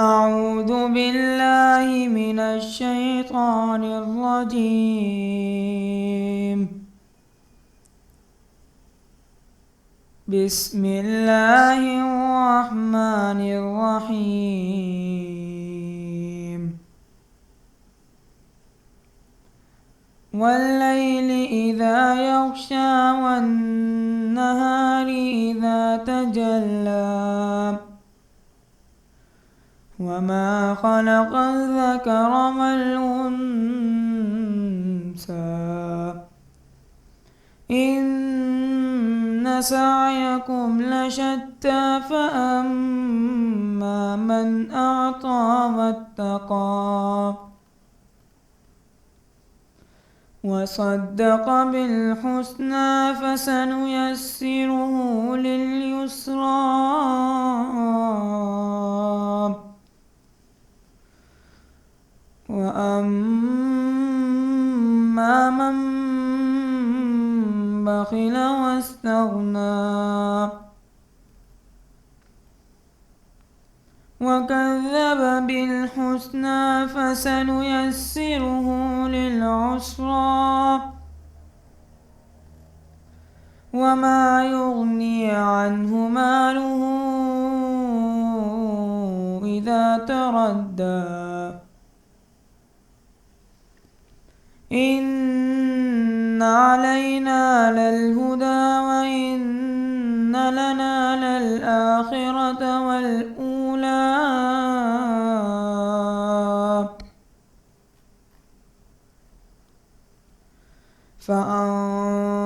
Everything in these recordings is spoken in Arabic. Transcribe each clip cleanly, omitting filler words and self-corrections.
أعوذ بالله من الشيطان الرجيم. بسم الله الرحمن الرحيم. والليل إذا يغشى والنهار إذا تجلى وما خلق الذكر والأنثى إن سعيكم لشتى فأما من أعطى واتقى وصدق بالحسنى فسنيسره لليسرى وأما من بخل واستغنى وكذب بالحسنى فسنيسره للعسرى وما يغني عنه ماله إذا تردى إن علينا للهدى وإن لنا للآخرة والأولى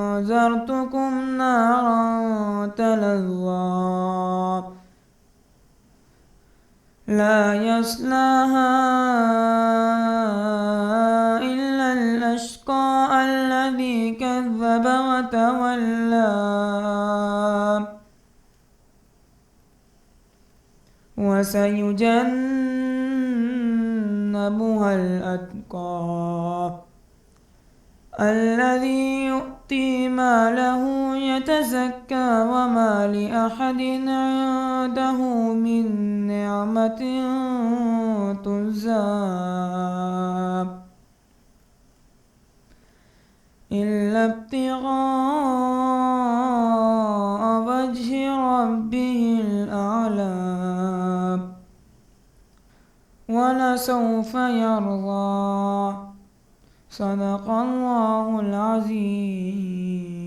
فأنذرتكم نارا تلظى لا يصلاها إلا الأشقى الذي كذب وتولى وسيجنبها الأتقى الذي يؤتي ماله يتزكى وما لأحد عنده من نعمة تجزى إلا ابتغاء وجه ربه الأعلى ولسوف يرضى. صدق الله العظيم.